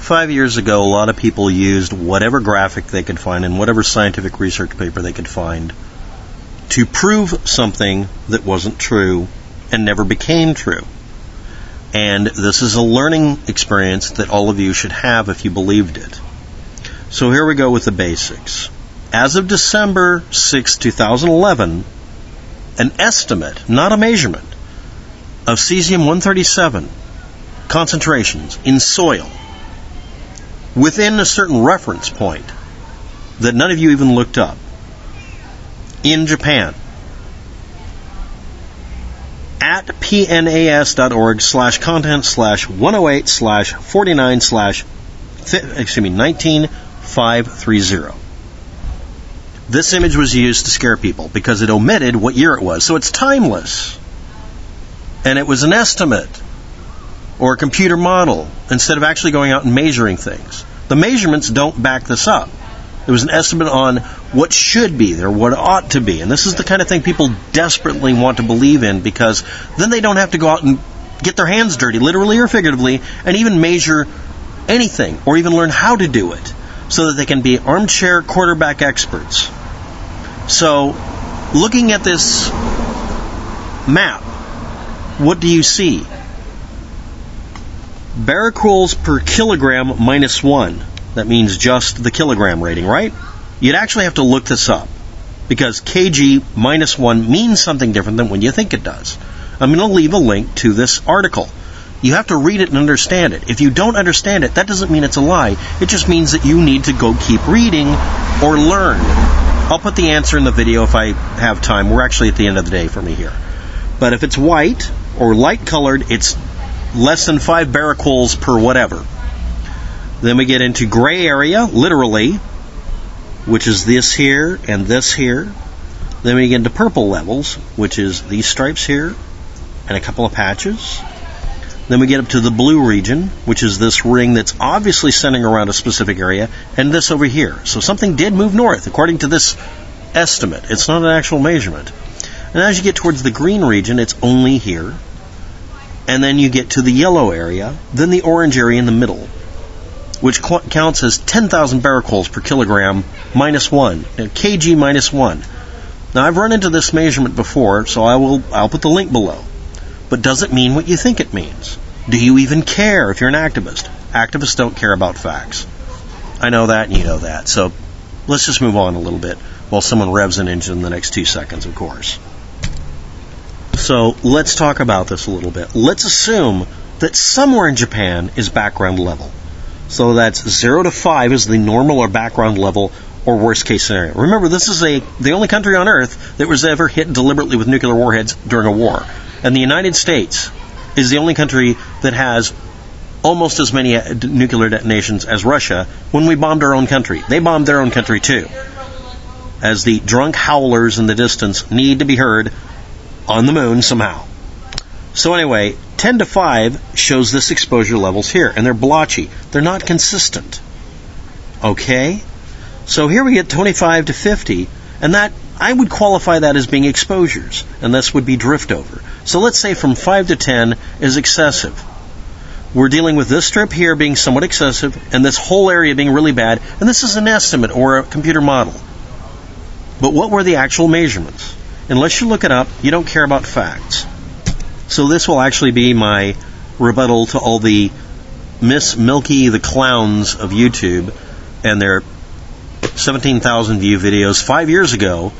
5 years ago, a lot of people used whatever graphic they could find and whatever scientific research paper they could find to prove something that wasn't true and never became true. And this is a learning experience that all of you should have if you believed it. So here we go with the basics. As of December 6, 2011, an estimate, not a measurement, of cesium-137 concentrations in soil within a certain reference point that none of you even looked up in Japan at pnas.org/content/108/49/19530. This image was used to scare people because it omitted what year it was. So it's timeless. And it was an estimate or a computer model instead of actually going out and measuring things. The measurements don't back this up. It was an estimate on what should be or what ought to be. And this is the kind of thing people desperately want to believe in, because then they don't have to go out and get their hands dirty, literally or figuratively, and even measure anything or even learn how to do it so that they can be armchair quarterback experts. So, looking at this map, what do you see? Baracols per kilogram -1. That means just the kilogram rating, right? You'd actually have to look this up, because kg -1 means something different than when you think it does. I'm going to leave a link to this article. You have to read it and understand it. If you don't understand it, that doesn't mean it's a lie. It just means that you need to go keep reading or learn. I'll put the answer in the video if I have time. We're actually at the end of the day for me here. But if it's white or light colored, it's less than 5 baracols per whatever. Then we get into gray area, literally, which is this here and this here. Then we get into purple levels, which is these stripes here and a couple of patches. Then we get up to the blue region, which is this ring that's obviously centering around a specific area, and this over here. So something did move north, according to this estimate. It's not an actual measurement. And as you get towards the green region, it's only here. And then you get to the yellow area, then the orange area in the middle, which counts as 10,000 baracols per kilogram -1, kg -1. Now, I've run into this measurement before, so I'll put the link below. But does it mean what you think it means? Do you even care if you're an activist? Activists don't care about facts. I know that, and you know that. So let's just move on a little bit while someone revs an engine in the next 2 seconds, of course. So let's talk about this a little bit. Let's assume that somewhere in Japan is background level. So that's 0 to 5 is the normal or background level or worst case scenario. Remember, this is the only country on Earth that was ever hit deliberately with nuclear warheads during a war. And the United States is the only country that has almost as many nuclear detonations as Russia when we bombed our own country. They bombed their own country too, as the drunk howlers in the distance need to be heard on the moon somehow. So anyway, 10 to 5 shows this exposure levels here, and they're blotchy. They're not consistent. Okay? So here we get 25 to 50, and that I would qualify that as being exposures, and this would be drift over. So let's say from 5 to 10 is excessive. We're dealing with this strip here being somewhat excessive, and this whole area being really bad, and this is an estimate or a computer model. But what were the actual measurements? Unless you look it up, you don't care about facts. So this will actually be my rebuttal to all the Miss Milky the Clowns of YouTube and their 17,000 view videos 5 years ago,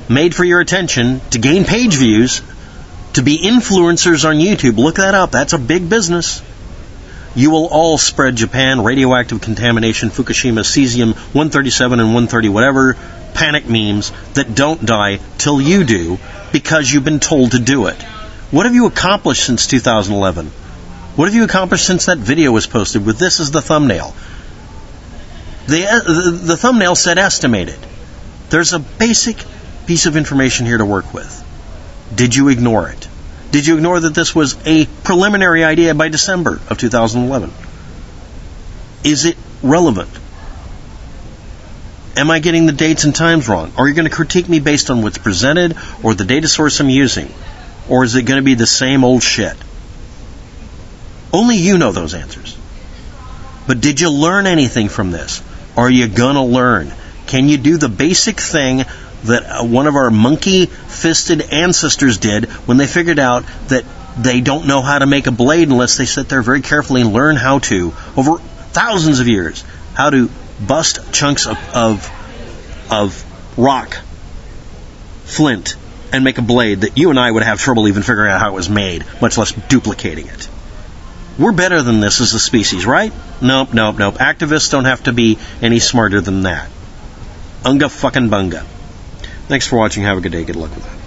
made for your attention to gain page views, to be influencers on YouTube. Look that up. That's a big business. You will all spread Japan, radioactive contamination, Fukushima, cesium-137 and 130, whatever panic memes that don't die till you do, because you've been told to do it. What have you accomplished since 2011? What have you accomplished since that video was posted with this as the thumbnail? The thumbnail said estimated. There's a basic piece of information here to work with. Did you ignore it? Did you ignore that this was a preliminary idea by December of 2011? Is it relevant? Am I getting the dates and times wrong? Are you going to critique me based on what's presented or the data source I'm using? Or is it going to be the same old shit? Only you know those answers. But did you learn anything from this? Are you gonna learn? Can you do the basic thing that one of our monkey-fisted ancestors did when they figured out that they don't know how to make a blade unless they sit there very carefully and learn how to, over thousands of years, how to bust chunks of rock, flint, and make a blade that you and I would have trouble even figuring out how it was made, much less duplicating it. We're better than this as a species, right? Nope. Activists don't have to be any smarter than that. Unga fucking bunga. Thanks for watching. Have a good day. Good luck with that.